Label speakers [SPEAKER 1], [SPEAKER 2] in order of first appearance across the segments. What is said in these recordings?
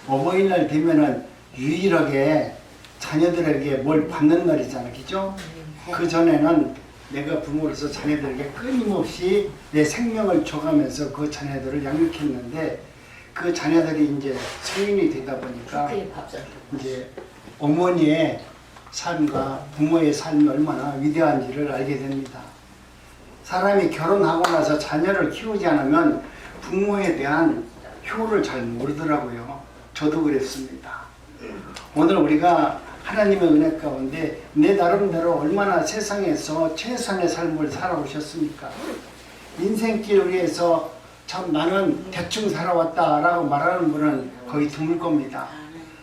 [SPEAKER 1] 어버이날 되면은 유일하게 자녀들에게 뭘 받는 날이잖아, 그죠? 그 전에는 내가 부모로서 자녀들에게 끊임없이 내 생명을 줘가면서 그 자녀들을 양육했는데, 그 자녀들이 이제 성인이 되다 보니까 이제 어머니의 삶과 부모의 삶이 얼마나 위대한지를 알게 됩니다. 사람이 결혼하고 나서 자녀를 키우지 않으면 부모에 대한 효를 잘 모르더라고요. 저도 그랬습니다. 오늘 우리가 하나님의 은혜 가운데 내 나름대로 얼마나 세상에서 최선의 삶을 살아오셨습니까? 인생길 위해서 참 나는 대충 살아왔다라고 말하는 분은 거의 드물 겁니다.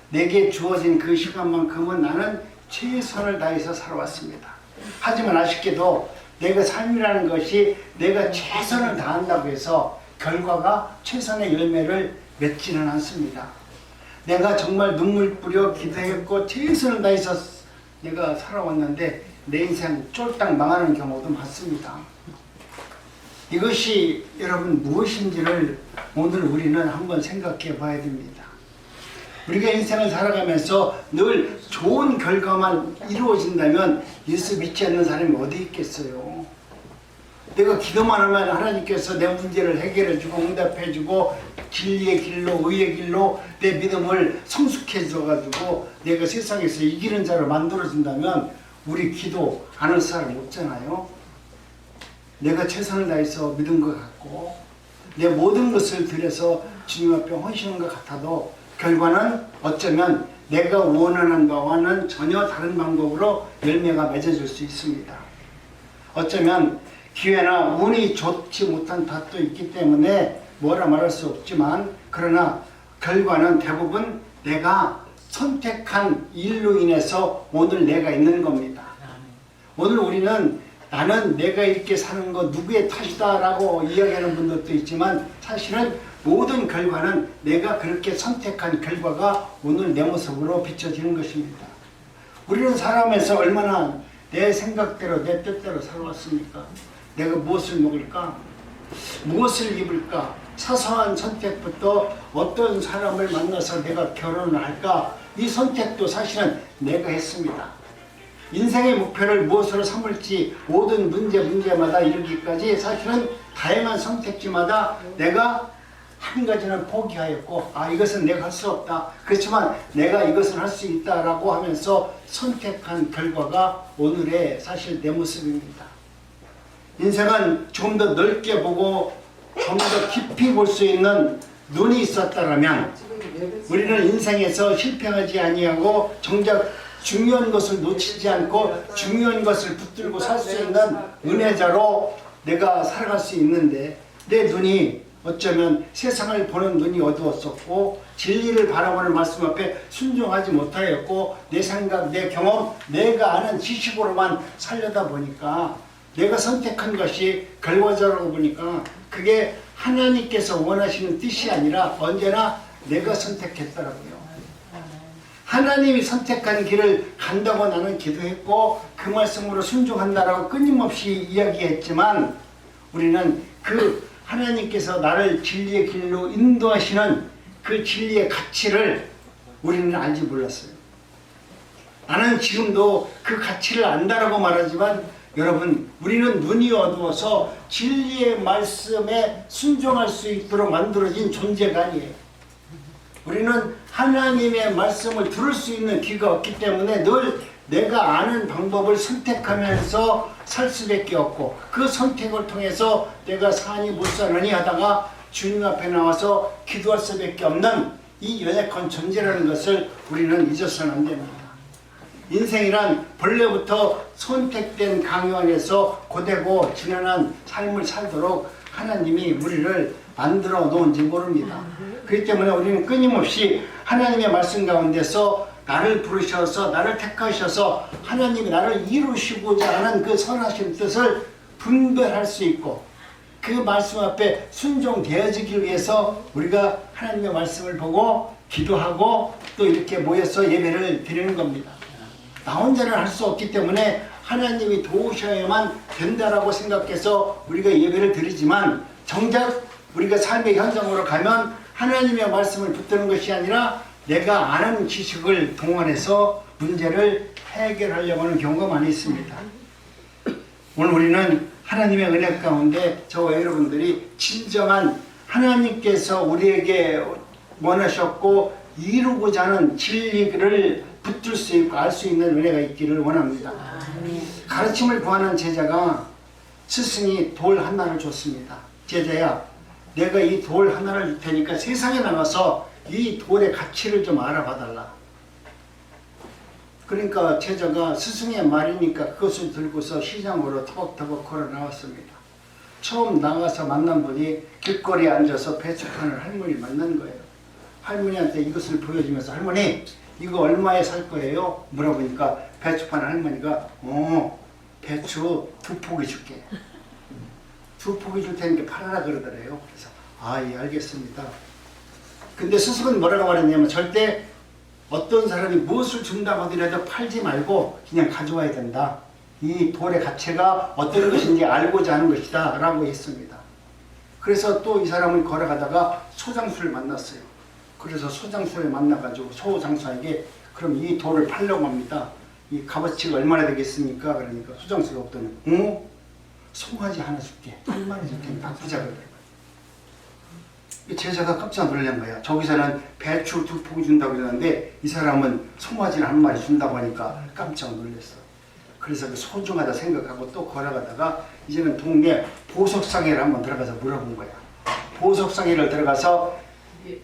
[SPEAKER 1] 내게 주어진 그 시간만큼은 나는 최선을 다해서 살아왔습니다. 하지만 아쉽게도 내가 삶이라는 것이 내가 최선을 다한다고 해서 결과가 최선의 열매를 맺지는 않습니다. 내가 정말 눈물 뿌려 기도했고 최선을 다해서 내가 살아왔는데 내 인생 쫄딱 망하는 경우도 많습니다. 이것이 여러분 무엇인지를 오늘 우리는 한번 생각해 봐야 됩니다. 우리가 인생을 살아가면서 늘 좋은 결과만 이루어진다면 예수 믿지 않는 사람이 어디 있겠어요? 내가 기도만 하면 하나님께서 내 문제를 해결해주고 응답해주고 진리의 길로 의의 길로 내 믿음을 성숙해져가지고 내가 세상에서 이기는 자로 만들어준다면 우리 기도 안 할 사람 없잖아요. 내가 최선을 다해서 믿은 것 같고 내 모든 것을 들여서 주님 앞에 헌신한 것 같아도 결과는 어쩌면 내가 원하는 바와는 전혀 다른 방법으로 열매가 맺어질 수 있습니다. 어쩌면 기회나 운이 좋지 못한 탓도 있기 때문에 뭐라 말할 수 없지만, 그러나 결과는 대부분 내가 선택한 일로 인해서 오늘 내가 있는 겁니다. 오늘 우리는 나는 내가 이렇게 사는 거 누구의 탓이다 라고 이야기하는 분들도 있지만, 사실은 모든 결과는 내가 그렇게 선택한 결과가 오늘 내 모습으로 비춰지는 것입니다. 우리는 살아가면서 얼마나 내 생각대로 내 뜻대로 살아왔습니까? 내가 무엇을 먹을까? 무엇을 입을까? 사소한 선택부터 어떤 사람을 만나서 내가 결혼을 할까? 이 선택도 사실은 내가 했습니다. 인생의 목표를 무엇으로 삼을지 모든 문제마다 이르기까지 사실은 다양한 선택지마다 내가 한 가지는 포기하였고, 이것은 내가 할 수 없다. 그렇지만 내가 이것은 할 수 있다라고 하면서 선택한 결과가 오늘의 사실 내 모습입니다. 인생은 좀 더 넓게 보고 좀 더 깊이 볼 수 있는 눈이 있었다라면 우리는 인생에서 실패하지 아니하고 정작 중요한 것을 놓치지 않고 중요한 것을 붙들고 살 수 있는 은혜자로 내가 살아갈 수 있는데, 내 눈이 어쩌면 세상을 보는 눈이 어두웠었고 진리를 바라보는 말씀 앞에 순종하지 못하였고 내 생각, 내 경험, 내가 아는 지식으로만 살려다 보니까 내가 선택한 것이 결과적으로 보니까 그게 하나님께서 원하시는 뜻이 아니라 언제나 내가 선택했더라고요. 하나님이 선택한 길을 간다고 나는 기도했고 그 말씀으로 순종한다라고 끊임없이 이야기했지만, 우리는 그 하나님께서 나를 진리의 길로 인도하시는 그 진리의 가치를 우리는 알지 몰랐어요. 나는 지금도 그 가치를 안다라고 말하지만, 여러분, 우리는 눈이 어두워서 진리의 말씀에 순종할 수 있도록 만들어진 존재가 아니에요. 우리는 하나님의 말씀을 들을 수 있는 귀가 없기 때문에 늘 내가 아는 방법을 선택하면서 살 수밖에 없고, 그 선택을 통해서 내가 사니 못 사느니 하다가 주님 앞에 나와서 기도할 수밖에 없는 이 연약한 존재라는 것을 우리는 잊어서는 안 됩니다. 인생이란 본래부터 선택된 강요 안에서 고되고 지난한 삶을 살도록 하나님이 우리를 만들어 놓은지 모릅니다. 그렇기 때문에 우리는 끊임없이 하나님의 말씀 가운데서 나를 부르셔서 나를 택하셔서 하나님이 나를 이루시고자 하는 그 선하신 뜻을 분별할 수 있고, 그 말씀 앞에 순종되어지기 위해서 우리가 하나님의 말씀을 보고 기도하고 또 이렇게 모여서 예배를 드리는 겁니다. 나 혼자는 할 수 없기 때문에 하나님이 도우셔야만 된다라고 생각해서 우리가 예배를 드리지만, 정작 우리가 삶의 현장으로 가면 하나님의 말씀을 붙드는 것이 아니라 내가 아는 지식을 동원해서 문제를 해결하려고 하는 경우가 많이 있습니다. 오늘 우리는 하나님의 은혜 가운데 저와 여러분들이 진정한 하나님께서 우리에게 원하셨고 이루고자 하는 진리를 붙들 수 있고 알 수 있는 은혜가 있기를 원합니다. 가르침을 구하는 제자가 스승이 돌 하나를 줬습니다. 제자야, 내가 이 돌 하나를 줄 테니까 세상에 나가서 이 돌의 가치를 좀 알아봐달라. 그러니까 제자가 스승의 말이니까 그것을 들고서 시장으로 터벅터벅 걸어 나왔습니다. 처음 나가서 만난 분이 길거리에 앉아서 배추 파는 할머니를 만난 거예요. 할머니한테 이것을 보여주면서 할머니 이거 얼마에 살 거예요? 물어보니까 배추 파는 할머니가 배추 2포기 줄게. 2포기 줄 테니까 팔아라 그러더래요. 그래서 예 알겠습니다. 근데 스승은 뭐라고 말했냐면 절대 어떤 사람이 무엇을 준다고 하더라도 팔지 말고 그냥 가져와야 된다. 이 돌의 가치가 어떤 것인지 알고자 하는 것이다 라고 했습니다. 그래서 또 이 사람을 걸어가다가 소장수를 만났어요. 그래서 소장수를 만나가지고 소장수에게 그럼 이 돌을 팔려고 합니다. 이 값어치가 얼마나 되겠습니까? 그러니까 소장수가 없더니 송아지 하나 줄게. 한 마리 줄게. 바꾸자 그러더라고요. 제자가 깜짝 놀란 거야. 저기서는 배추 2포기 준다고 그러는데 이 사람은 송아지를 한 마리 준다고 하니까 깜짝 놀랐어. 그래서 그 소중하다 생각하고 또 걸어가다가 이제는 동네 보석상회를 한번 들어가서 물어본 거야. 보석상회를 들어가서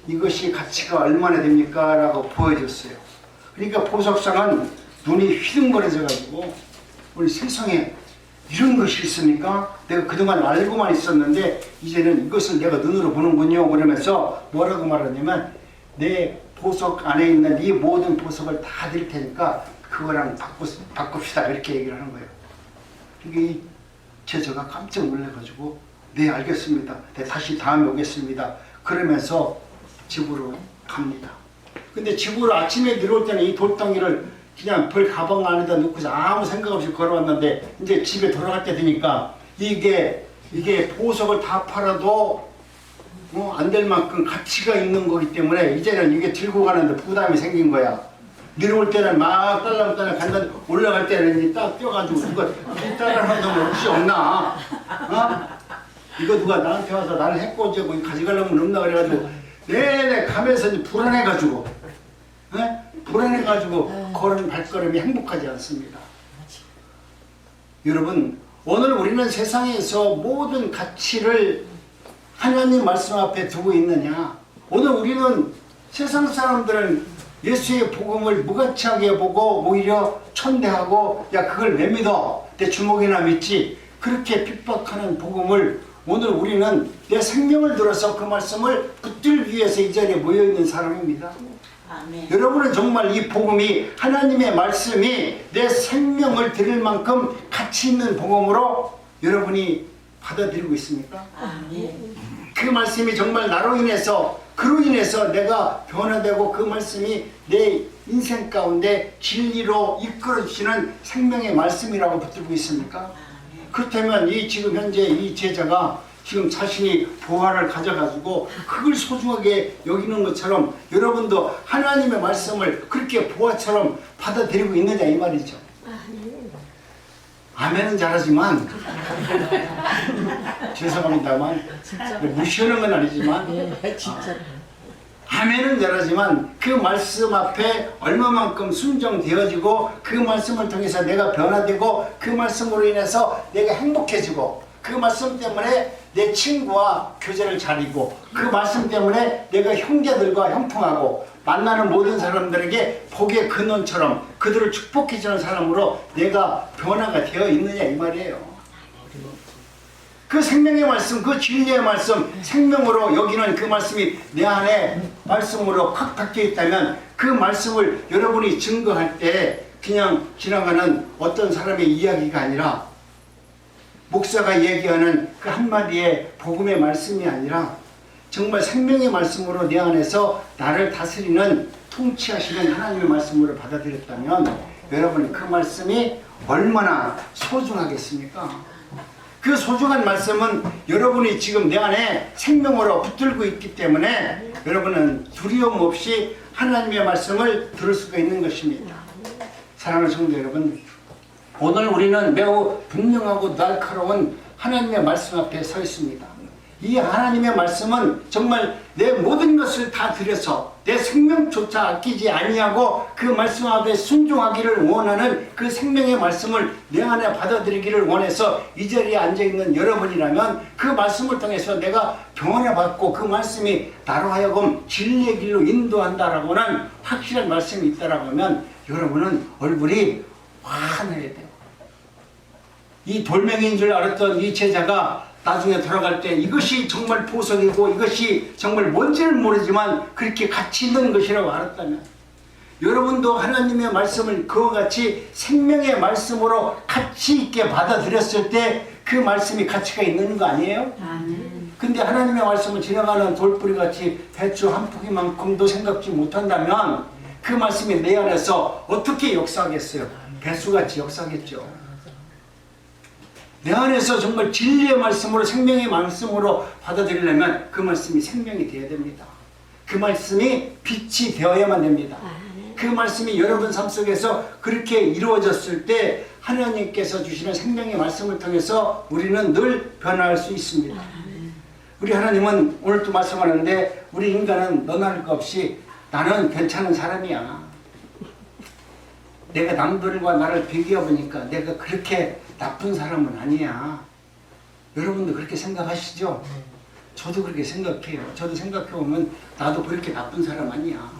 [SPEAKER 1] 이것이 가치가 얼마나 됩니까? 라고 보여줬어요. 그러니까 보석상은 눈이 휘둥그레져 가지고 우리 세상에 이런 것이 있습니까? 내가 그동안 알고만 있었는데 이제는 이것을 내가 눈으로 보는군요. 그러면서 뭐라고 말하냐면 내 보석 안에 있는 이 모든 보석을 다 드릴 테니까 그거랑 바꿉시다. 이렇게 얘기를 하는 거예요. 이게 제자가 깜짝 놀라가지고 네 알겠습니다. 네, 다시 다음에 오겠습니다. 그러면서 집으로 갑니다. 근데 집으로 아침에 들어올 때는 이 돌덩이를 그냥 벌 가방 안에다 넣고서 아무 생각 없이 걸어왔는데 이제 집에 돌아갈 때 되니까 이게 보석을 다 팔아도 안 될 만큼 가치가 있는 거기 때문에 이제는 이게 들고 가는데 부담이 생긴 거야. 내려올 때는 막 딸랑딸랑 간다. 올라갈 때는 딱 뛰어가지고 누가 따라하는 놈 혹시 없나? 이거 누가 나한테 와서 나를 해코지하고 가져가려면 없나 그래가지고 내내 가면서 이제 불안해가지고 걸은 발걸음이 행복하지 않습니다. 여러분 오늘 우리는 세상에서 모든 가치를 하나님 말씀 앞에 두고 있느냐? 오늘 우리는 세상 사람들은 예수의 복음을 무가치하게 보고 오히려 천대하고 야 그걸 왜 믿어? 내 주먹이나 믿지? 그렇게 핍박하는 복음을 오늘 우리는 내 생명을 들어서 그 말씀을 붙들기 위해서 이 자리에 모여있는 사람입니다. 아멘. 여러분은 정말 이 복음이 하나님의 말씀이 내 생명을 드릴 만큼 가치 있는 복음으로 여러분이 받아들이고 있습니까? 아멘. 그 말씀이 정말 나로 인해서 그로 인해서 내가 변화되고 그 말씀이 내 인생 가운데 진리로 이끌어주시는 생명의 말씀이라고 붙들고 있습니까? 그렇다면 지금 현재 이 제자가 지금 자신이 보화를 가져가지고 그걸 소중하게 여기는 것처럼 여러분도 하나님의 말씀을 그렇게 보화처럼 받아들이고 있느냐 이 말이죠. 아멘은 잘하지만 죄송합니다만 무시하는 건 아니지만 아멘은 잘하지만 그 말씀 앞에 얼마만큼 순종되어지고 그 말씀을 통해서 내가 변화되고 그 말씀으로 인해서 내가 행복해지고 그 말씀 때문에 내 친구와 교제를 잘이고 그 말씀 때문에 내가 형제들과 형통하고 만나는 모든 사람들에게 복의 근원처럼 그들을 축복해주는 사람으로 내가 변화가 되어 있느냐 이 말이에요. 그 생명의 말씀, 그 진리의 말씀, 생명으로 여기는 그 말씀이 내 안에 말씀으로 확 박혀 있다면 그 말씀을 여러분이 증거할 때 그냥 지나가는 어떤 사람의 이야기가 아니라 목사가 얘기하는 그 한마디의 복음의 말씀이 아니라 정말 생명의 말씀으로 내 안에서 나를 다스리는 통치하시는 하나님의 말씀으로 받아들였다면 여러분 그 말씀이 얼마나 소중하겠습니까? 그 소중한 말씀은 여러분이 지금 내 안에 생명으로 붙들고 있기 때문에 여러분은 두려움 없이 하나님의 말씀을 들을 수가 있는 것입니다. 사랑하는 성도 여러분, 오늘 우리는 매우 분명하고 날카로운 하나님의 말씀 앞에 서 있습니다. 이 하나님의 말씀은 정말 내 모든 것을 다 들여서 내 생명조차 아끼지 아니하고 그 말씀 앞에 순종하기를 원하는 그 생명의 말씀을 내 안에 받아들이기를 원해서 이 자리에 앉아있는 여러분이라면 그 말씀을 통해서 내가 병원에 받고 그 말씀이 나로 하여금 진리의 길로 인도한다라고는 확실한 말씀이 있다라고 하면 여러분은 얼굴이 환해야 돼요. 이 돌멩이인 줄 알았던 이 제자가 나중에 돌아갈 때 이것이 정말 보석이고 이것이 정말 뭔지를 모르지만 그렇게 가치 있는 것이라고 알았다면 여러분도 하나님의 말씀을 그와 같이 생명의 말씀으로 가치 있게 받아들였을 때 그 말씀이 가치가 있는 거 아니에요? 근데 하나님의 말씀을 지나가는 돌뿌리같이 배추 한 포기만큼도 생각지 못한다면 그 말씀이 내 안에서 어떻게 역사하겠어요? 배수같이 역사하겠죠. 내 안에서 정말 진리의 말씀으로 생명의 말씀으로 받아들이려면 그 말씀이 생명이 되어야 됩니다. 그 말씀이 빛이 되어야만 됩니다. 그 말씀이 여러분 삶 속에서 그렇게 이루어졌을 때 하나님께서 주시는 생명의 말씀을 통해서 우리는 늘 변화할 수 있습니다. 우리 하나님은 오늘도 말씀하는데 우리 인간은 너나 할 것 없이 나는 괜찮은 사람이야. 내가 남들과 나를 비교해 보니까 내가 그렇게 나쁜 사람은 아니야. 여러분도 그렇게 생각하시죠? 저도 그렇게 생각해요. 저도 생각해 보면 나도 그렇게 나쁜 사람 아니야.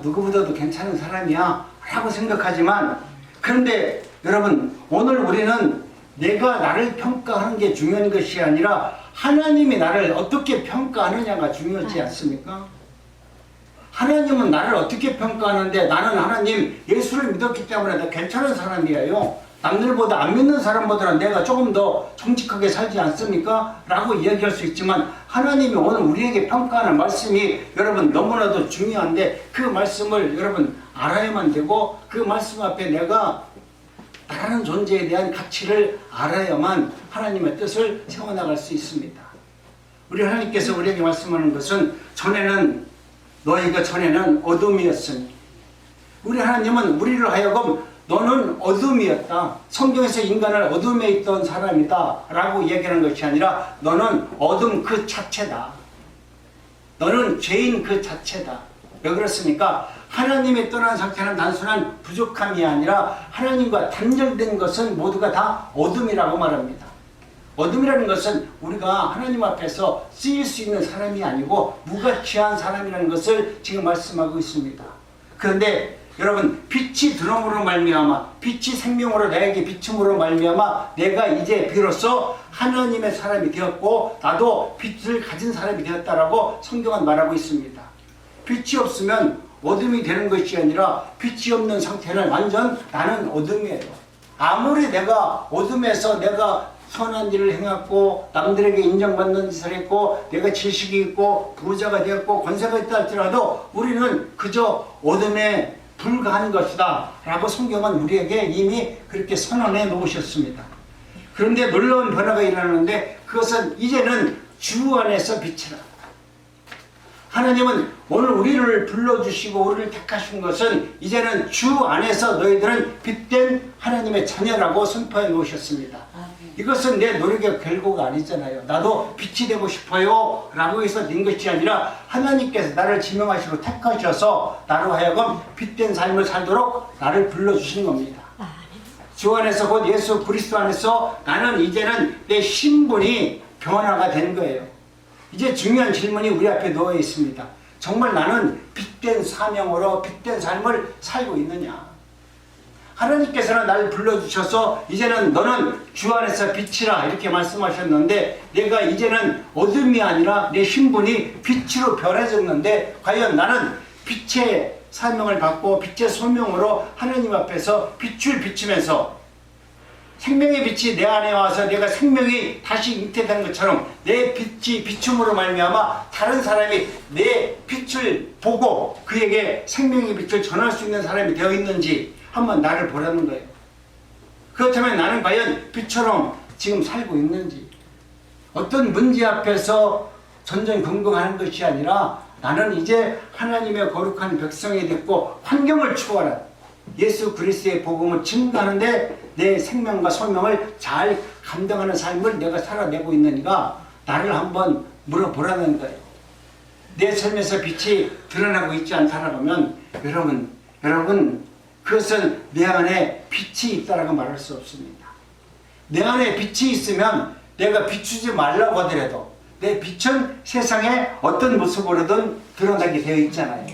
[SPEAKER 1] 누구보다도 괜찮은 사람이야 라고 생각하지만 그런데 여러분 오늘 우리는 내가 나를 평가하는 게 중요한 것이 아니라 하나님이 나를 어떻게 평가하느냐가 중요하지 않습니까? 하나님은 나를 어떻게 평가하는데 나는 하나님 예수를 믿었기 때문에 나 괜찮은 사람이에요. 남들보다 안 믿는 사람보다는 내가 조금 더 정직하게 살지 않습니까? 라고 이야기할 수 있지만 하나님이 오늘 우리에게 평가하는 말씀이 여러분 너무나도 중요한데 그 말씀을 여러분 알아야만 되고 그 말씀 앞에 내가 나라는 존재에 대한 가치를 알아야만 하나님의 뜻을 세워나갈 수 있습니다. 우리 하나님께서 우리에게 말씀하는 것은 너희가 전에는 어둠이었으니 우리 하나님은 우리를 하여금 너는 어둠이었다. 성경에서 인간을 어둠에 있던 사람이다 라고 얘기하는 것이 아니라 너는 어둠 그 자체다. 너는 죄인 그 자체다. 왜 그렇습니까? 하나님이 떠난 상태는 단순한 부족함이 아니라 하나님과 단절된 것은 모두가 다 어둠이라고 말합니다. 어둠이라는 것은 우리가 하나님 앞에서 쓰일 수 있는 사람이 아니고 무가치한 사람이라는 것을 지금 말씀하고 있습니다. 그런데 여러분 빛이 들어옴으로 말미암아 빛이 생명으로 나에게 비춤으로 말미암아 내가 이제 비로소 하나님의 사람이 되었고 나도 빛을 가진 사람이 되었다라고 성경은 말하고 있습니다. 빛이 없으면 어둠이 되는 것이 아니라 빛이 없는 상태는 완전 나는 어둠이에요. 아무리 내가 어둠에서 내가 선한 일을 행했고 남들에게 인정받는 짓을 했고 내가 지식이 있고 부자가 되었고 권세가 있다 할지라도 우리는 그저 어둠에 불과한 것이다 라고 성경은 우리에게 이미 그렇게 선언해 놓으셨습니다. 그런데 놀라운 변화가 일어나는데 그것은 이제는 주 안에서 빛이라. 하나님은 오늘 우리를 불러주시고 우리를 택하신 것은 이제는 주 안에서 너희들은 빛된 하나님의 자녀라고 선포해 놓으셨습니다. 이것은 내 노력의 결과가 아니잖아요. 나도 빛이 되고 싶어요 라고 해서 된 것이 아니라 하나님께서 나를 지명하시고 택하셔서 나로 하여금 빛된 삶을 살도록 나를 불러주신 겁니다. 주 안에서 곧 예수 그리스도 안에서 나는 이제는 내 신분이 변화가 된 거예요. 이제 중요한 질문이 우리 앞에 놓여 있습니다. 정말 나는 빛된 사명으로 빛된 삶을 살고 있느냐? 하나님께서는 나를 불러주셔서 이제는 너는 주 안에서 빛이라 이렇게 말씀하셨는데 내가 이제는 어둠이 아니라 내 신분이 빛으로 변해졌는데 과연 나는 빛의 사명을 받고 빛의 소명으로 하나님 앞에서 빛을 비추면서 생명의 빛이 내 안에 와서 내가 생명이 다시 잉태된 것처럼 내 빛이 비춤으로 말미암아 다른 사람이 내 빛을 보고 그에게 생명의 빛을 전할 수 있는 사람이 되어 있는지 한번 나를 보라는 거예요. 그렇다면 나는 과연 빛처럼 지금 살고 있는지 어떤 문제 앞에서 전전긍긍하는 것이 아니라 나는 이제 하나님의 거룩한 백성이 됐고 환경을 초월한 예수 그리스도의 복음을 증거하는데 내 생명과 소명을 잘 감당하는 삶을 내가 살아내고 있느니가 나를 한번 물어보라는 거예요. 내 삶에서 빛이 드러나고 있지 않다라면 여러분 그것은 내 안에 빛이 있다라고 말할 수 없습니다. 내 안에 빛이 있으면 내가 비추지 말라고 하더라도 내 빛은 세상에 어떤 모습으로든 드러나게 되어 있잖아요.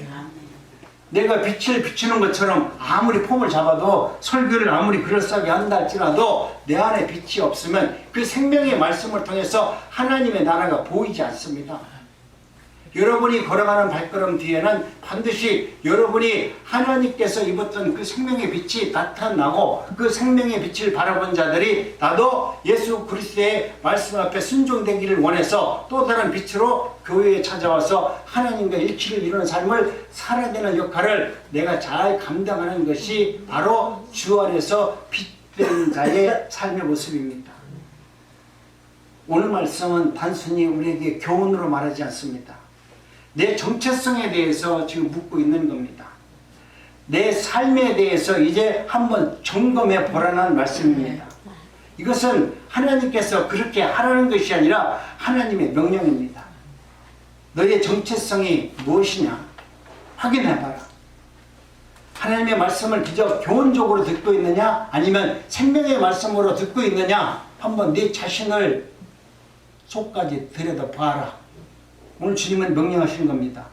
[SPEAKER 1] 내가 빛을 비추는 것처럼 아무리 폼을 잡아도 설교를 아무리 그럴싸하게 한다 할지라도 내 안에 빛이 없으면 그 생명의 말씀을 통해서 하나님의 나라가 보이지 않습니다. 여러분이 걸어가는 발걸음 뒤에는 반드시 여러분이 하나님께서 입었던 그 생명의 빛이 나타나고 그 생명의 빛을 바라본 자들이 나도 예수 그리스도의 말씀 앞에 순종되기를 원해서 또 다른 빛으로 교회에 찾아와서 하나님과 일치를 이루는 삶을 살아내는 역할을 내가 잘 감당하는 것이 바로 주 안에서 빛된 자의 삶의 모습입니다. 오늘 말씀은 단순히 우리에게 교훈으로 말하지 않습니다. 내 정체성에 대해서 지금 묻고 있는 겁니다. 내 삶에 대해서 이제 한번 점검해 보라는 말씀입니다. 이것은 하나님께서 그렇게 하라는 것이 아니라 하나님의 명령입니다. 너의 정체성이 무엇이냐 확인해봐라. 하나님의 말씀을 그저 교훈적으로 듣고 있느냐 아니면 생명의 말씀으로 듣고 있느냐 한번 네 자신을 속까지 들여다봐라. 오늘 주님은 명령하시는 겁니다.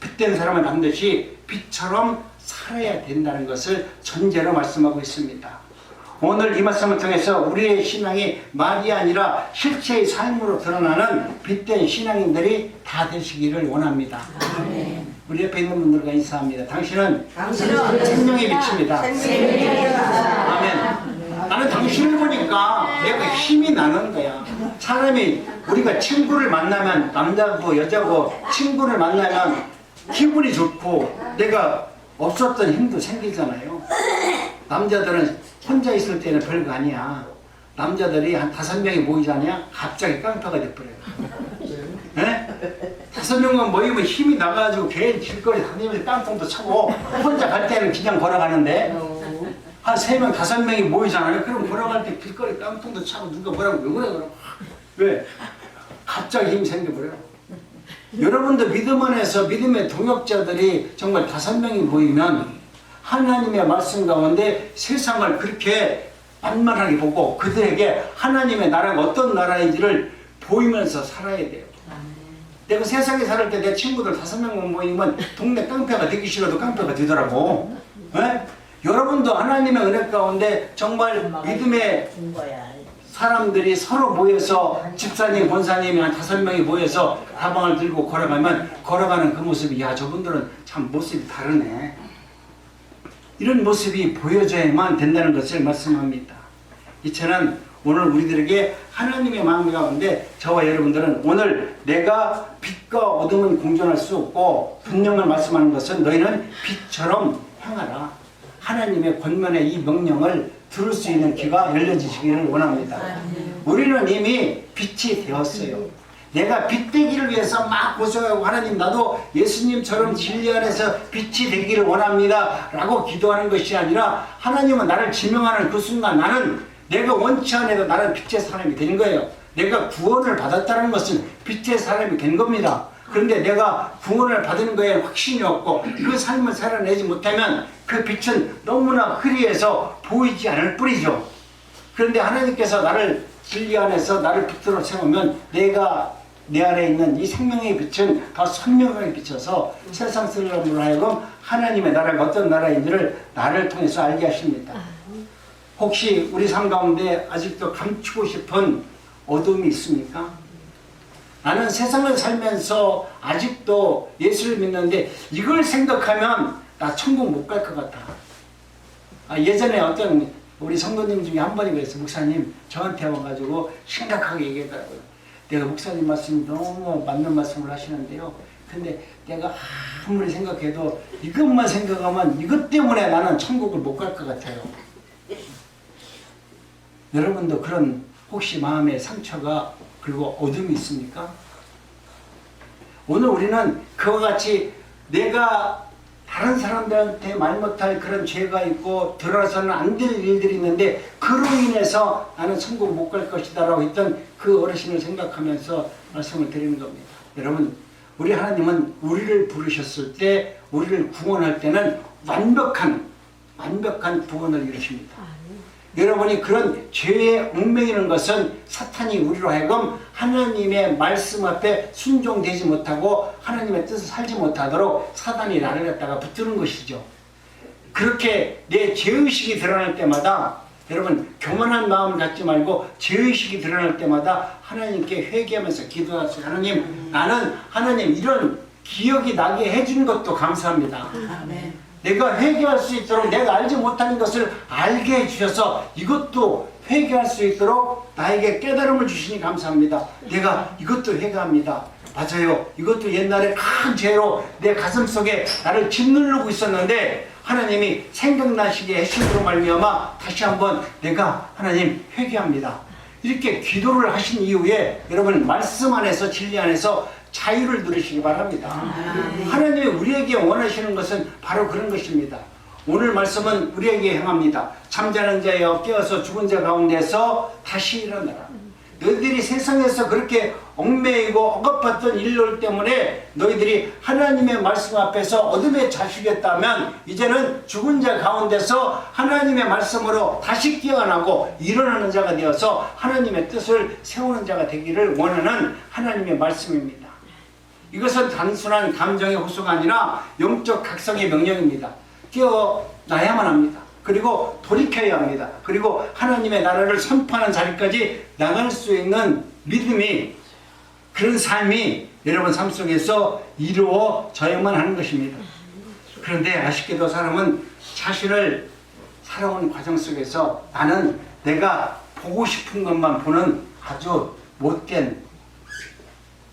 [SPEAKER 1] 빛된 사람은 반드시 빛처럼 살아야 된다는 것을 전제로 말씀하고 있습니다. 오늘 이 말씀을 통해서 우리의 신앙이 말이 아니라 실체의 삶으로 드러나는 빛된 신앙인들이 다 되시기를 원합니다. 아멘. 우리 옆에 있는 분들과 인사합니다. 당신은 생명의 빛입니다. 아멘. 나는 당신을 보니까 내가 힘이 나는 거야. 사람이 우리가 친구를 만나면 남자고 여자고 친구를 만나면 기분이 좋고 내가 없었던 힘도 생기잖아요. 남자들은 혼자 있을 때는 별거 아니야. 남자들이 한 5명이 모이잖아요. 갑자기 깡패가 돼버려요. 네? 5명만 모이면 힘이 나가지고 괜히 길거리 다니면서 깡통도 차고 혼자 갈 때는 그냥 걸어가는데 한 3명, 5명이 모이잖아요. 그럼 걸어갈 때 길거리 깡통도 차고 누가 뭐라고 왜 그래? 왜? 갑자기 힘이 생겨버려요. 여러분도 믿음 안에서 믿음의 동역자들이 정말 5명이 모이면 하나님의 말씀 가운데 세상을 그렇게 만만하게 보고 그들에게 하나님의 나라가 어떤 나라인지를 보이면서 살아야 돼요. 내가 세상에 살을 때 내 친구들 5명만 모이면 동네 깡패가 되기 싫어도 깡패가 되더라고. 네? 여러분도 하나님의 은혜 가운데 정말 믿음의 사람들이 서로 모여서 집사님, 권사님이 한 5명이 모여서 가방을 들고 걸어가면 걸어가는 그 모습이 야 저분들은 참 모습이 다르네. 이런 모습이 보여져야만 된다는 것을 말씀합니다. 이처럼 오늘 우리들에게 하나님의 마음 가운데 저와 여러분들은 오늘 내가 빛과 어둠은 공존할 수 없고 분명을 말씀하는 것은 너희는 빛처럼 행하라. 하나님의 권면의 이 명령을 들을 수 있는 귀가 열려지시기를 원합니다. 우리는 이미 빛이 되었어요. 내가 빛 되기를 위해서 막 고생하고 하나님 나도 예수님처럼 진리 안에서 빛이 되기를 원합니다 라고 기도하는 것이 아니라 하나님은 나를 지명하는 그 순간 나는 내가 원치 않아도 나는 빛의 사람이 되는 거예요. 내가 구원을 받았다는 것은 빛의 사람이 된 겁니다. 그런데 내가 구원을 받은 거에 확신이 없고 그 삶을 살아내지 못하면 그 빛은 너무나 흐리해서 보이지 않을 뿐이죠. 그런데 하나님께서 나를 진리 안에서 나를 빛으로 세우면 내가 내 안에 있는 이 생명의 빛은 더 선명하게 비춰서 세상 사람으로 하여금 하나님의 나라가 어떤 나라인지를 나를 통해서 알게 하십니다. 혹시 우리 삶 가운데 아직도 감추고 싶은 어둠이 있습니까? 나는 세상을 살면서 아직도 예수를 믿는데 이걸 생각하면 나 천국 못 갈 것 같아. 예전에 어떤 우리 성도님 중에 한 분이 그랬어요. 목사님 저한테 와가지고 심각하게 얘기하더라고요. 내가 목사님 말씀이 너무 맞는 말씀을 하시는데요. 근데 내가 아무리 생각해도 이것만 생각하면 이것 때문에 나는 천국을 못 갈 것 같아요. 여러분도 그런 혹시 마음에 상처가 그리고 어둠이 있습니까? 오늘 우리는 그와 같이 내가 다른 사람들한테 말 못할 그런 죄가 있고 들어서는 안 될 일들이 있는데 그로 인해서 나는 천국 못 갈 것이다 라고 했던 그 어르신을 생각하면서 말씀을 드리는 겁니다. 여러분, 우리 하나님은 우리를 부르셨을 때, 우리를 구원할 때는 완벽한 구원을 이루십니다. 여러분이 그런 죄에 얽매이는 것은 사탄이 우리로 하여금 하나님의 말씀 앞에 순종되지 못하고 하나님의 뜻을 살지 못하도록 사단이 나를 갖다가 붙드는 것이죠. 그렇게 내 죄의식이 드러날 때마다 여러분 교만한 마음을 갖지 말고 죄의식이 드러날 때마다 하나님께 회개하면서 기도하세요. 하나님, 나는 하나님 이런 기억이 나게 해준 것도 감사합니다.
[SPEAKER 2] 아멘.
[SPEAKER 1] 내가 회개할 수 있도록 내가 알지 못하는 것을 알게 해주셔서 이것도 회개할 수 있도록 나에게 깨달음을 주시니 감사합니다. 내가 이것도 회개합니다. 맞아요. 이것도 옛날에 큰 죄로 내 가슴 속에 나를 짓누르고 있었는데 하나님이 생각나시게 해주심으로 말미암아 다시 한번 내가 하나님 회개합니다. 이렇게 기도를 하신 이후에 여러분 말씀 안에서 진리 안에서 자유를 누리시기 바랍니다. 하나님이 우리에게 원하시는 것은 바로 그런 것입니다. 오늘 말씀은 우리에게 향합니다. 잠자는 자여 깨어서 죽은 자 가운데서 다시 일어나라. 너희들이 세상에서 그렇게 얽매이고 억압받던 일들 때문에 너희들이 하나님의 말씀 앞에서 어둠에 자식이었다면 이제는 죽은 자 가운데서 하나님의 말씀으로 다시 깨어나고 일어나는 자가 되어서 하나님의 뜻을 세우는 자가 되기를 원하는 하나님의 말씀입니다. 이것은 단순한 감정의 호소가 아니라 영적 각성의 명령입니다. 깨어나야만 합니다. 그리고 돌이켜야 합니다. 그리고 하나님의 나라를 선포하는 자리까지 나갈 수 있는 믿음이, 그런 삶이 여러분 삶 속에서 이루어져야만 하는 것입니다. 그런데 아쉽게도 사람은 자신을 살아온 과정 속에서 나는 내가 보고 싶은 것만 보는 아주 못된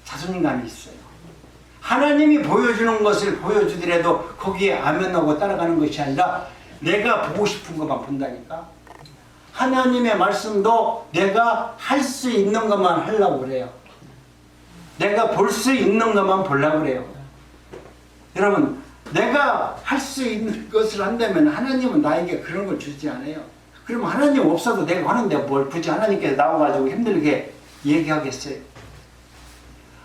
[SPEAKER 1] 자존감이 있어요. 하나님이 보여주는 것을 보여주더라도 거기에 아멘하고 따라가는 것이 아니라 내가 보고 싶은 것만 본다니까. 하나님의 말씀도 내가 할 수 있는 것만 하려고 그래요. 내가 볼 수 있는 것만 보려고 그래요. 여러분, 내가 할 수 있는 것을 한다면 하나님은 나에게 그런 걸 주지 않아요. 그러면 하나님 없어도 내가 하는데 뭘 굳이 하나님께서 나와가지고 힘들게 얘기하겠어요.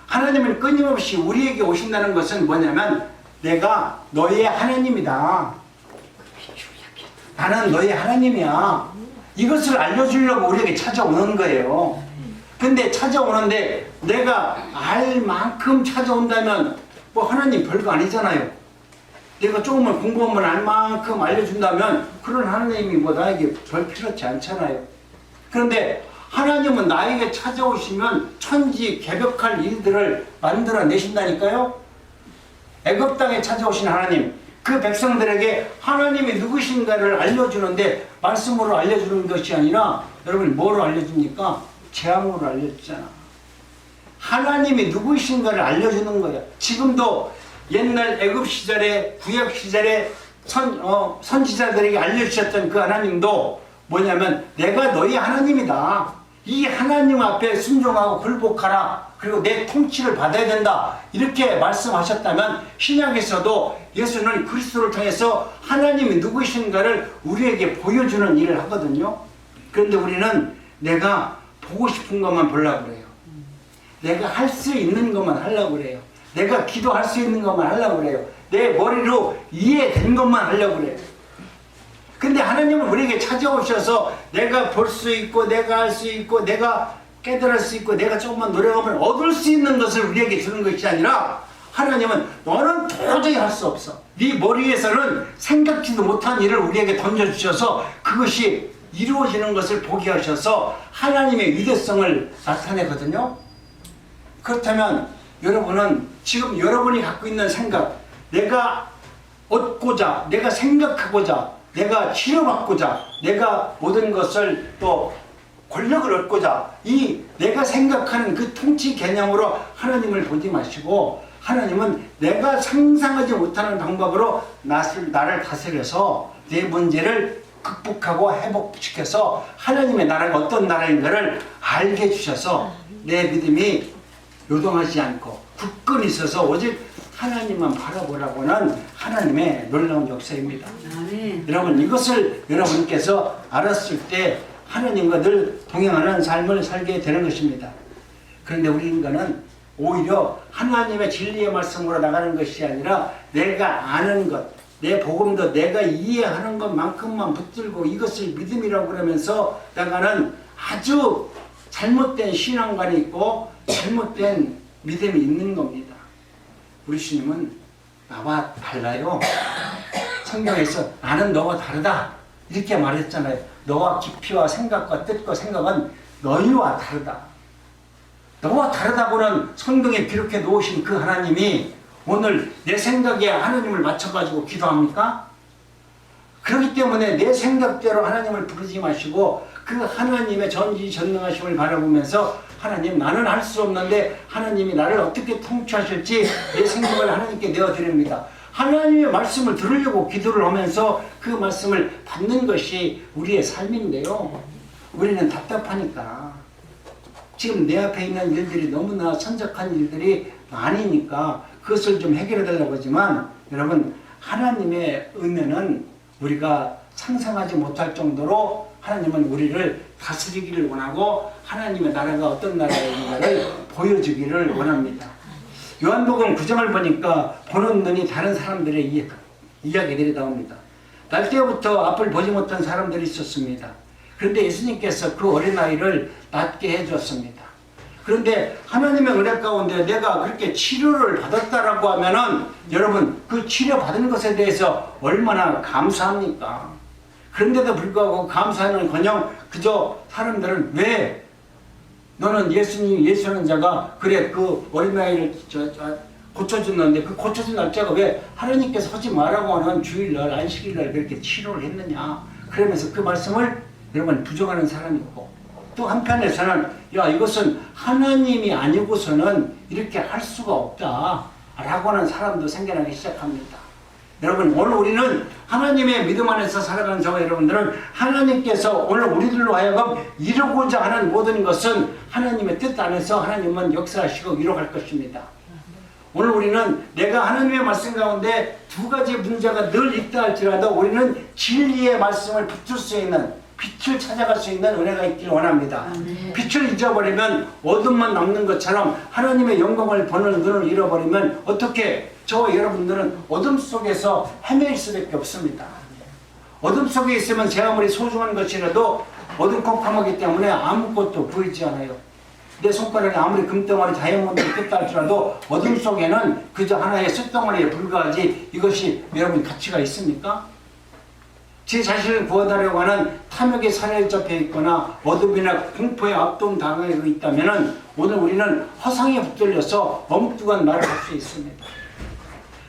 [SPEAKER 1] 하나님은 끊임없이 우리에게 오신다는 것은 뭐냐면 내가 너의 하나님이다. 나는 너의 하나님이야. 이것을 알려주려고 우리에게 찾아오는 거예요. 근데 찾아오는데 내가 알 만큼 찾아온다면 뭐 하나님 별거 아니잖아요. 내가 조금만 공부하면 알 만큼 알려준다면 그런 하나님이 뭐 나에게 별 필요치 않잖아요. 그런데 하나님은 나에게 찾아오시면 천지개벽할 일들을 만들어내신다니까요. 애굽 땅에 찾아오신 하나님, 그 백성들에게 하나님이 누구신가를 알려주는데 말씀으로 알려주는 것이 아니라 여러분 뭐로 알려줍니까? 재앙으로 알려주잖아. 하나님이 누구신가를 알려주는 거야. 지금도 옛날 애굽 시절에, 구약 시절에 선지자들에게 알려주셨던 그 하나님도 뭐냐면 내가 너희 하나님이다. 이 하나님 앞에 순종하고 굴복하라. 그리고 내 통치를 받아야 된다. 이렇게 말씀하셨다면 신약에서도 예수는 그리스도를 통해서 하나님이 누구이신가를 우리에게 보여주는 일을 하거든요. 그런데 우리는 내가 보고 싶은 것만 보려고 그래요. 내가 할 수 있는 것만 하려고 그래요. 내가 기도할 수 있는 것만 하려고 그래요. 내 머리로 이해된 것만 하려고 그래요. 근데 하나님은 우리에게 찾아오셔서 내가 볼 수 있고 내가 할 수 있고 내가 깨달을 수 있고 내가 조금만 노력하면 얻을 수 있는 것을 우리에게 주는 것이 아니라 하나님은 너는 도저히 할 수 없어. 네 머리에서는 생각지도 못한 일을 우리에게 던져주셔서 그것이 이루어지는 것을 보게 하셔서 하나님의 위대성을 나타내거든요. 그렇다면 여러분은 지금 여러분이 갖고 있는 생각, 내가 얻고자, 내가 생각하고자, 내가 치료받고자, 내가 모든 것을 또 권력을 얻고자 이 내가 생각하는 그 통치 개념으로 하나님을 보지 마시고 하나님은 내가 상상하지 못하는 방법으로 나를 다스려서 내 문제를 극복하고 회복시켜서 하나님의 나라가 어떤 나라인가를 알게 해주셔서 내 믿음이 요동하지 않고 굳건히 있어서 오직 하나님만 바라보라고는 하나님의 놀라운 역사입니다.
[SPEAKER 2] 아멘.
[SPEAKER 1] 여러분 이것을 여러분께서 알았을 때 하나님과 늘 동행하는 삶을 살게 되는 것입니다. 그런데 우리 인간은 오히려 하나님의 진리의 말씀으로 나가는 것이 아니라 내가 아는 것, 내 복음도 내가 이해하는 것만큼만 붙들고 이것을 믿음이라고 그러면서 나가는 아주 잘못된 신앙관이 있고 잘못된 믿음이 있는 겁니다. 우리 주님은 나와 달라요. 성경에서 나는 너와 다르다 이렇게 말했잖아요. 너와 깊이와 생각과 뜻과 생각은 너희와 다르다. 너와 다르다고는 성경에 기록해 놓으신 그 하나님이 오늘 내 생각에 하나님을 맞춰가지고 기도합니까? 그렇기 때문에 내 생각대로 하나님을 부르지 마시고 그 하나님의 전지전능하심을 바라보면서 하나님 나는 할 수 없는데 하나님이 나를 어떻게 통치하실지 내 생각을 하나님께 내어드립니다. 하나님의 말씀을 들으려고 기도를 하면서 그 말씀을 받는 것이 우리의 삶인데요. 우리는 답답하니까 지금 내 앞에 있는 일들이 너무나 천적한 일들이 많으니까 그것을 좀 해결해 달라고 하지만 여러분 하나님의 은혜는 우리가 상상하지 못할 정도로 하나님은 우리를 다스리기를 원하고 하나님의 나라가 어떤 나라인가를 보여주기를 원합니다. 요한복음 9장을 보니까 보는 눈이 다른 사람들의 이야기들이 나옵니다. 날 때부터 앞을 보지 못한 사람들이 있었습니다. 그런데 예수님께서 그 어린아이를 낫게 해주었습니다. 그런데 하나님의 은혜 가운데 내가 그렇게 치료를 받았다라고 하면은 여러분 그 치료 받은 것에 대해서 얼마나 감사합니까? 그런데도 불구하고 감사하는커녕 그저 사람들은 왜 너는 예수는 자가 그래 그 어린아이를 고쳐줬는데 그 고쳐준 날짜가 왜 하나님께서 하지 말라고 하는 주일날 안식일날 그렇게 치료를 했느냐 그러면서 그 말씀을 여러분 부정하는 사람이 있고 또 한편에서는 야 이것은 하나님이 아니고서는 이렇게 할 수가 없다 라고 하는 사람도 생겨나기 시작합니다. 여러분 오늘 우리는 하나님의 믿음 안에서 살아가는 저와 여러분들은 하나님께서 오늘 우리들로 하여금 이루고자 하는 모든 것은 하나님의 뜻 안에서 하나님은 역사하시고 이루어갈 것입니다. 오늘 우리는 내가 하나님의 말씀 가운데 두 가지 문제가 늘 있다 할지라도 우리는 진리의 말씀을 붙을 수 있는 빛을 찾아갈 수 있는 은혜가 있길 원합니다. 빛을 잊어버리면 어둠만 남는 것처럼 하나님의 영광을 보는 눈을 잃어버리면 어떻게 저와 여러분들은 어둠 속에서 헤매일 수밖에 없습니다. 어둠 속에 있으면 제 아무리 소중한 것이라도 어둠컴컴하기 때문에 아무것도 보이지 않아요. 내 손가락에 아무리 금덩어리 다이아몬드를 꼈다 할지라도 어둠 속에는 그저 하나의 쇳덩어리에 불과하지 이것이 여러분 가치가 있습니까? 제 자신을 구원하려고 하는 탐욕의 사례에 접해 있거나 어둠이나 공포에 압도당하고 있다면 오늘 우리는 허상에 붙들려서 엉뚱한 말을 할 수 있습니다.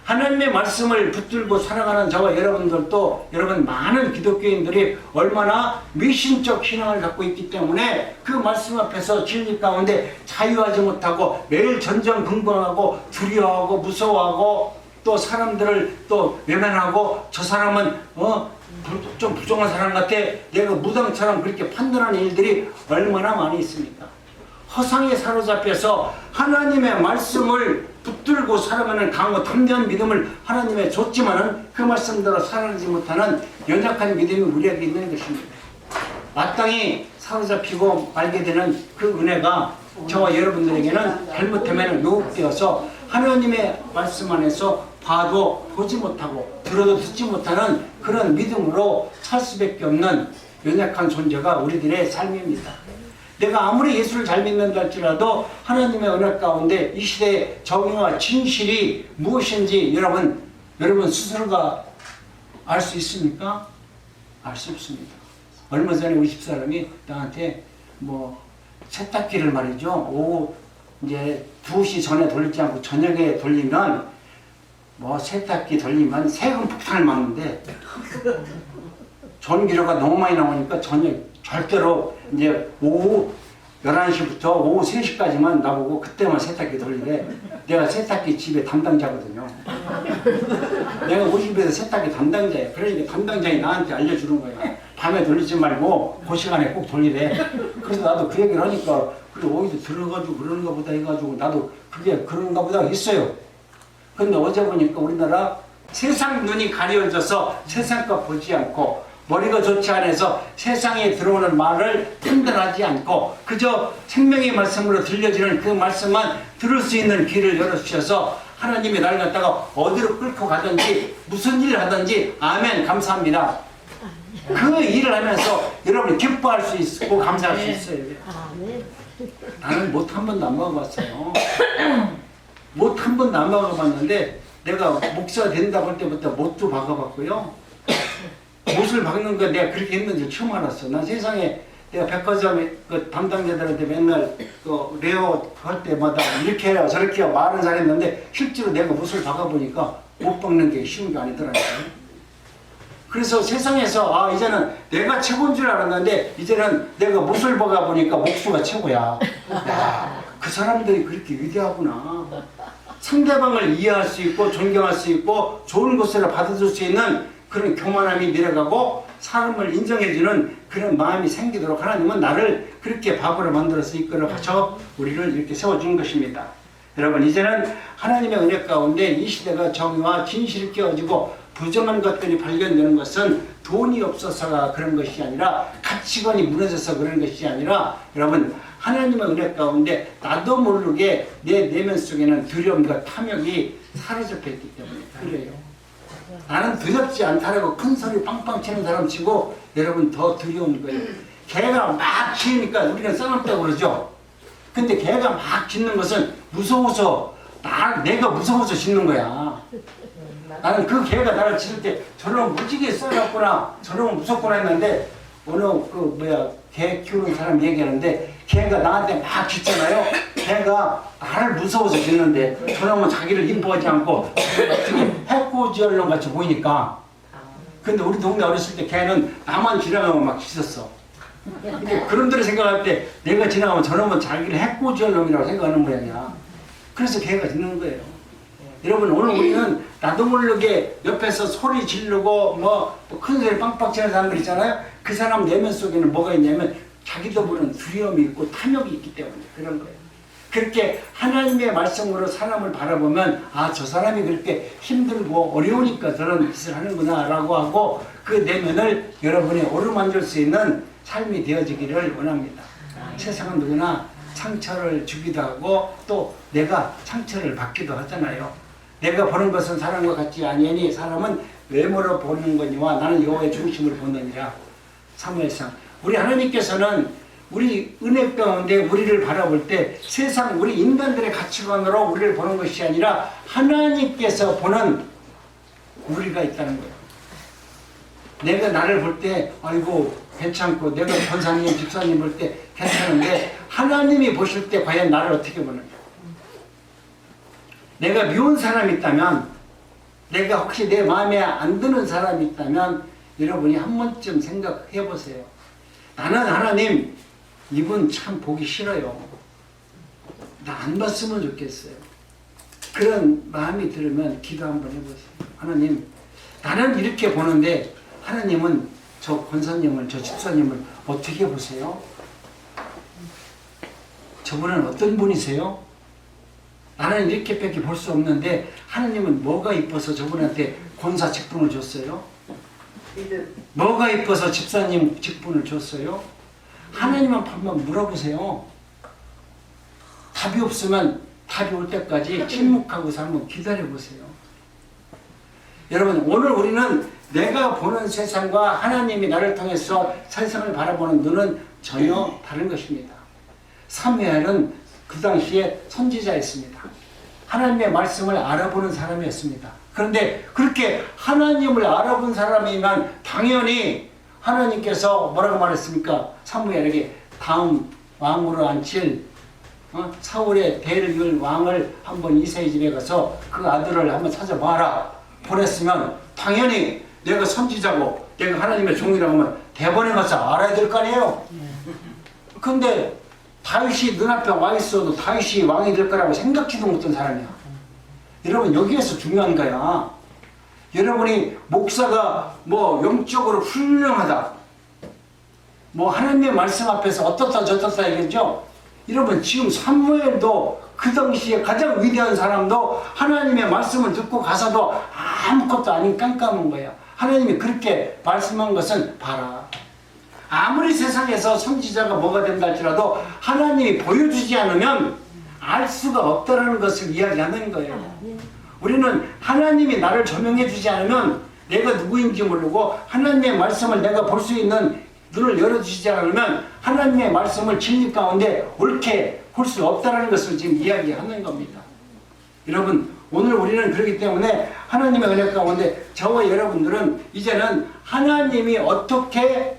[SPEAKER 1] 하나님의 말씀을 붙들고 살아가는 저와 여러분들도 여러분 많은 기독교인들이 얼마나 미신적 신앙을 갖고 있기 때문에 그 말씀 앞에서 진리 가운데 자유하지 못하고 매일 전전긍긍하고 두려워하고 무서워하고 또 사람들을 또 외면하고 저 사람은 좀 부정한 사람 같아 내가 무당처럼 그렇게 판단하는 일들이 얼마나 많이 있습니까? 허상에 사로잡혀서 하나님의 말씀을 붙들고 살아가는 강고 담대한 믿음을 하나님의 줬지만은 그 말씀대로 살아가지 못하는 연약한 믿음이 우리에게 있는 것입니다. 마땅히 사로잡히고 말게 되는 그 은혜가 저와 여러분들에게는 잘못하면 유혹되어서 하나님의 말씀 안에서 봐도 보지 못하고 들어도 듣지 못하는 그런 믿음으로 살 수밖에 없는 연약한 존재가 우리들의 삶입니다. 내가 아무리 예수를 잘 믿는다 할지라도 하나님의 은혜 가운데 이 시대의 정의와 진실이 무엇인지 여러분 스스로가 알 수 있습니까? 알 수 없습니다. 얼마 전에 우리 집사람이 나한테 세탁기를 말이죠. 오후 이제 2시 전에 돌리지 않고 저녁에 돌리면 세탁기 돌리면 세금 폭탄을 맞는데 전기료가 너무 많이 나오니까 절대로 이제 오후 11시부터 오후 3시까지만 나보고 그때만 세탁기 돌리래. 내가 세탁기 집에 담당자거든요. 내가 우리 집에서 세탁기 담당자예요. 그러니까 담당자이 나한테 알려주는 거야. 밤에 돌리지 말고 그 시간에 꼭 돌리래. 그래서 나도 그 얘기를 하니까 그래 어디서 들어가지고 그러는가 보다 해가지고 나도 그게 그런가 보다 했어요. 근데 어제 보니까 우리나라 세상 눈이 가려져서 세상 것 보지 않고 머리가 좋지 않아서 세상에 들어오는 말을 판단하지 않고 그저 생명의 말씀으로 들려지는 그 말씀만 들을 수 있는 길을 열어주셔서 하나님이 날 갖다가 어디로 끌고 가든지 무슨 일을 하든지 아멘 감사합니다. 그 일을 하면서 여러분이 기뻐할 수 있고 감사할 수 있어요. 나는 못 한 번도 안 먹어봤어요. 못 한 번도 안 먹어봤는데 내가 목사가 된다고 할 때부터 못도 박아봤고요. 못을 박는 거 내가 그렇게 했는지 처음 알았어. 난 세상에 내가 백화점 그 담당자들한테 맨날 그 레어 할 때마다 이렇게 해요 저렇게 해요 말은 잘했는데 실제로 내가 못을 박아보니까 못 박는 게 쉬운 게 아니더라고요. 그래서 세상에서 아 이제는 내가 최고인 줄 알았는데 이제는 내가 못을 박아보니까 목수가 최고야. 야, 그 사람들이 그렇게 위대하구나. 상대방을 이해할 수 있고 존경할 수 있고 좋은 것으로 받아줄 수 있는 그런 교만함이 내려가고 사람을 인정해주는 그런 마음이 생기도록 하나님은 나를 그렇게 바보로 만들어서 이끌어 가서 우리를 이렇게 세워준 것입니다. 여러분 이제는 하나님의 은혜 가운데 이 시대가 정의와 진실이 깨어지고 부정한 것들이 발견되는 것은 돈이 없어서가 그런 것이 아니라 가치관이 무너져서 그런 것이 아니라 여러분 하나님의 은혜 가운데 나도 모르게 내 내면 속에는 두려움과 탐욕이 사로잡혀 있기 때문에 그래요. 나는 두렵지 않다라고 큰 소리 빵빵 치는 사람 치고 여러분 더 두려운 거예요. 개가 막 짖으니까 우리는 쌍없다고 그러죠. 근데 개가 막 짖는 것은 무서워서 내가 무서워서 짖는 거야. 나는 그 개가 나를 짖을 때 저런 무지개 써놨구나 저런 무섭구나 했는데 어느 개 키우는 사람 얘기하는데 개가 나한테 막 짖잖아요. 개가 나를 무서워서 짖는데 저놈은 자기를 이뻐하지 않고 어떻게 해코지얼론 같이 보이니까. 근데 우리 동네 어렸을 때 개는 나만 지나가면 막 짖었어. 근데 그런들을 생각할 때 내가 지나가면 저놈은 자기를 해코지얼론이라고 생각하는 모양이야. 그래서 개가 짖는 거예요. 여러분 오늘 우리는 나도 모르게 옆에서 소리 지르고 큰 소리 빵빵 치는 사람들 있잖아요. 그 사람 내면 속에는 뭐가 있냐면 자기도 모르는 두려움이 있고 탐욕이 있기 때문에 그런 거예요. 그렇게 하나님의 말씀으로 사람을 바라보면 아 저 사람이 그렇게 힘들고 어려우니까 저런 짓을 하는구나 라고 하고 그 내면을 여러분이 오르만질 수 있는 삶이 되어지기를 원합니다. 세상은 누구나 상처를 주기도 하고 또 내가 상처를 받기도 하잖아요. 내가 보는 것은 사람과 같지 아니하니 사람은 외모로 보는 거니와 나는 여호와의 중심을 보느니라. 사무엘상 우리 하나님께서는 우리 은혜 가운데 우리를 바라볼 때 세상 우리 인간들의 가치관으로 우리를 보는 것이 아니라 하나님께서 보는 우리가 있다는 거예요. 내가 나를 볼 때 아이고 괜찮고 내가 권사님 집사님 볼 때 괜찮은데 하나님이 보실 때 과연 나를 어떻게 보느냐. 내가 미운 사람이 있다면 내가 혹시 내 마음에 안 드는 사람이 있다면 여러분이 한 번쯤 생각해 보세요. 나는 하나님 이분 참 보기 싫어요. 나 안 봤으면 좋겠어요. 그런 마음이 들으면 기도 한번 해보세요. 하나님 나는 이렇게 보는데 하나님은 저 권사님을 저 집사님을 어떻게 보세요? 저분은 어떤 분이세요? 나는 이렇게밖에 볼 수 없는데 하나님은 뭐가 이뻐서 저분한테 권사 직분을 줬어요? 뭐가 이뻐서 집사님 직분을 줬어요? 하나님한테 한번 물어보세요. 답이 없으면 답이 올 때까지 침묵하고서 한번 기다려보세요. 여러분 오늘 우리는 내가 보는 세상과 하나님이 나를 통해서 세상을 바라보는 눈은 전혀 다른 것입니다. 사무엘은 그 당시에 선지자였습니다. 하나님의 말씀을 알아보는 사람이었습니다. 그런데 그렇게 하나님을 알아본 사람이면 당연히 하나님께서 뭐라고 말했습니까? 사무엘에게 다음 왕으로 앉힐 사울의 대를 이을 왕을 한번 이새의 집에 가서 그 아들을 한번 찾아봐라 보냈으면 당연히 내가 선지자고 내가 하나님의 종이라고 하면 대본에 가서 알아야 될 거 아니에요. 근데 다윗이 눈앞에 와 있어도 다윗이 왕이 될 거라고 생각지도 못한 사람이야. 여러분 여기에서 중요한 거야. 여러분이 목사가 뭐 영적으로 훌륭하다 뭐 하나님의 말씀 앞에서 어떻다 저떻다 얘기했죠. 여러분 지금 사무엘도 그 당시에 가장 위대한 사람도 하나님의 말씀을 듣고 가서도 아무것도 아닌 깜깜한 거예요. 하나님이 그렇게 말씀한 것은 봐라. 아무리 세상에서 선지자가 뭐가 된다 할지라도 하나님이 보여주지 않으면 알 수가 없다는 것을 이야기하는 거예요. 우리는 하나님이 나를 조명해 주지 않으면 내가 누구인지 모르고 하나님의 말씀을 내가 볼 수 있는 눈을 열어주시지 않으면 하나님의 말씀을 진리 가운데 옳게 볼 수 없다는 것을 지금 이야기하는 겁니다. 여러분 오늘 우리는 그렇기 때문에 하나님의 은혜 가운데 저와 여러분들은 이제는 하나님이 어떻게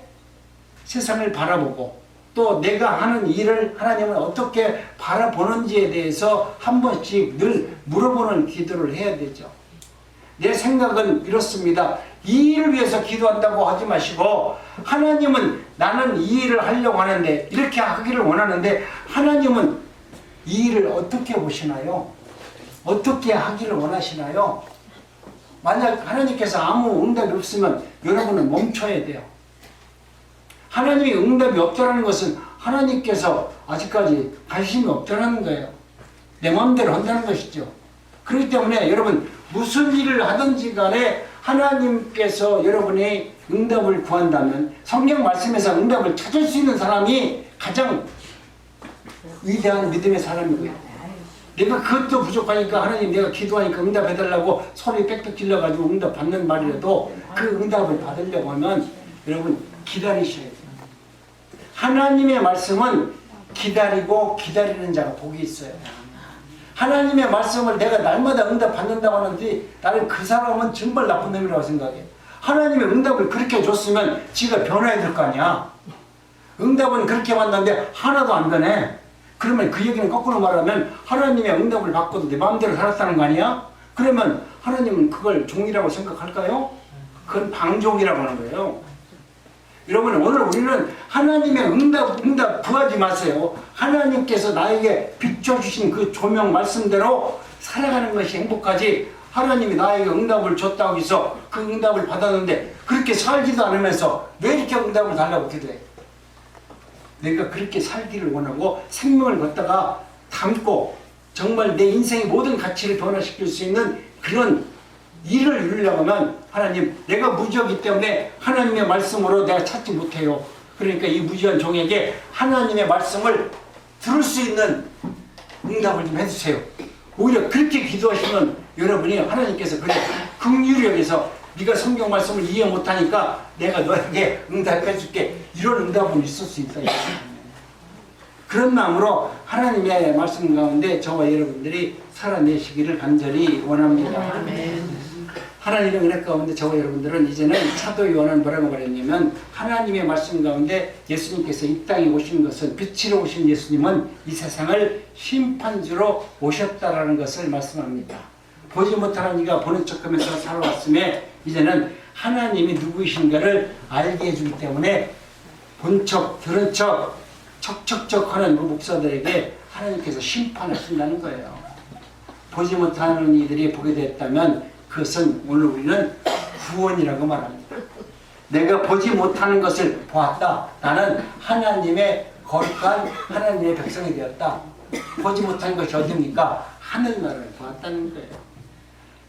[SPEAKER 1] 세상을 바라보고 또 내가 하는 일을 하나님은 어떻게 바라보는지에 대해서 한 번씩 늘 물어보는 기도를 해야 되죠. 내 생각은 이렇습니다. 이 일을 위해서 기도한다고 하지 마시고 하나님은 나는 이 일을 하려고 하는데 이렇게 하기를 원하는데 하나님은 이 일을 어떻게 보시나요? 어떻게 하기를 원하시나요? 만약 하나님께서 아무 응답이 없으면 여러분은 멈춰야 돼요. 하나님이 응답이 없다는 것은 하나님께서 아직까지 관심이 없다는 거예요. 내 마음대로 한다는 것이죠. 그렇기 때문에 여러분 무슨 일을 하든지 간에 하나님께서 여러분의 응답을 구한다면 성경 말씀에서 응답을 찾을 수 있는 사람이 가장 위대한 믿음의 사람이고요. 내가 그것도 부족하니까 하나님 내가 기도하니까 응답해달라고 소리 빽빽 질러가지고 응답 받는 말이라도 그 응답을 받으려고 하면 여러분 기다리셔야 돼요. 하나님의 말씀은 기다리고 기다리는 자가 복이 있어요. 하나님의 말씀을 내가 날마다 응답 받는다고 하는데 나는 그 사람은 정말 나쁜 놈이라고 생각해. 하나님의 응답을 그렇게 줬으면 지가 변해야 될 거 아니야. 응답은 그렇게 왔는데 하나도 안 변해. 그러면 그 얘기는 거꾸로 말하면 하나님의 응답을 받고도 내 마음대로 살았다는 거 아니야? 그러면 하나님은 그걸 종이라고 생각할까요? 그건 방종이라고 하는 거예요. 여러분 오늘 우리는 하나님의 응답 구하지 마세요. 하나님께서 나에게 비춰주신 그 조명 말씀대로 살아가는 것이 행복하지 하나님이 나에게 응답을 줬다고 해서 그 응답을 받았는데 그렇게 살지도 않으면서 왜 이렇게 응답을 달라고 기도해? 내가 그렇게 살기를 원하고 생명을 갖다가 담고 정말 내 인생의 모든 가치를 변화시킬 수 있는 그런 일을 이루려고 하면 하나님 내가 무지하기 때문에 하나님의 말씀으로 내가 찾지 못해요. 그러니까 이 무지한 종에게 하나님의 말씀을 들을 수 있는 응답을 좀 해주세요. 오히려 그렇게 기도하시면 여러분이 하나님께서 그래 긍휼히 여기서 네가 성경 말씀을 이해 못하니까 내가 너에게 응답해줄게 이런 응답은 있을 수 있다. 그런 마음으로 하나님의 말씀 가운데 저와 여러분들이 살아내시기를 간절히 원합니다. 하나님의 은혜 가운데 저와 여러분들은 이제는 사도 요한은 뭐라고 말했냐면 하나님의 말씀 가운데 예수님께서 이 땅에 오신 것은 빛으로 오신 예수님은 이 세상을 심판주로 오셨다라는 것을 말씀합니다. 보지 못하는 이가 보는 척하면서 살아왔음에 이제는 하나님이 누구이신가를 알게 해주기 때문에 본 척, 들은 척, 척척척 하는 목사들에게 하나님께서 심판하신다는 거예요. 보지 못하는 이들이 보게 됐다면 그것은 오늘 우리는 구원이라고 말합니다. 내가 보지 못하는 것을 보았다. 나는 하나님의 거룩한 하나님의 백성이 되었다. 보지 못한 것이 어디입니까? 하늘나라를 보았다는 거예요.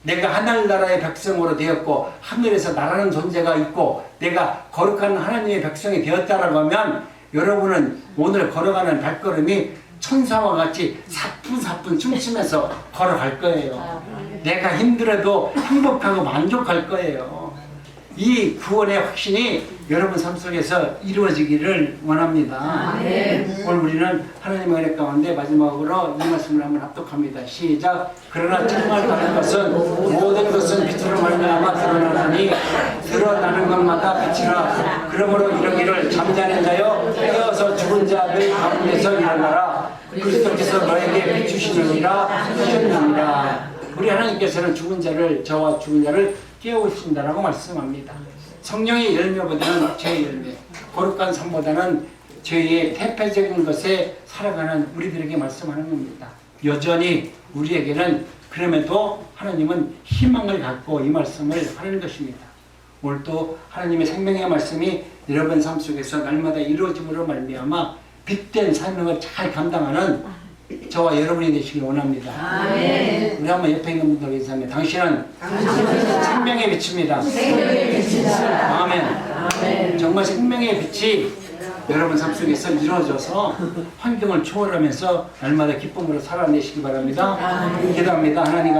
[SPEAKER 1] 내가 하늘나라의 백성으로 되었고 하늘에서 나라는 존재가 있고 내가 거룩한 하나님의 백성이 되었다라고 하면 여러분은 오늘 걸어가는 발걸음이 천사와 같이 사뿐사뿐 춤추면서 걸어갈 거예요. 내가 힘들어도 행복하고 만족할 거예요. 이 구원의 확신이 여러분 삶 속에서 이루어지기를 원합니다. 오늘 우리는 하나님의 은혜 가운데 마지막으로 이 말씀을 한번 합독합니다. 시작. 그러나 정말 다른 것은 모든 것은 빛으로 말미암아 드러나나니 드러나는 것마다 빛이라. 그러므로 이러기를 잠자는 자여 깨어서 죽은 자들 가운데서 일어나라. 그리스도께서 너에게 비추시느니라 하셨느니라. 우리 하나님께서는 죽은 자를 저와 죽은 자를 깨우신다라고 말씀합니다. 성령의 열매보다는 죄의 열매, 거룩한 삶보다는 죄의 태폐적인 것에 살아가는 우리들에게 말씀하는 겁니다. 여전히 우리에게는 그럼에도 하나님은 희망을 갖고 이 말씀을 하는 것입니다. 오늘 또 하나님의 생명의 말씀이 여러분 삶 속에서 날마다 이루어짐으로 말미암아 빛된 사명을 잘 감당하는 저와 여러분이 되시길 원합니다.
[SPEAKER 2] 아멘.
[SPEAKER 1] 우리 한번 옆에 있는 분들 인사하면 당신은 생명의 빛입니다. 아멘. 정말 생명의 빛이 여러분 삶 속에서 이루어져서 환경을 초월하면서 날마다 기쁨으로 살아내시기 바랍니다. 기도합니다. 하나님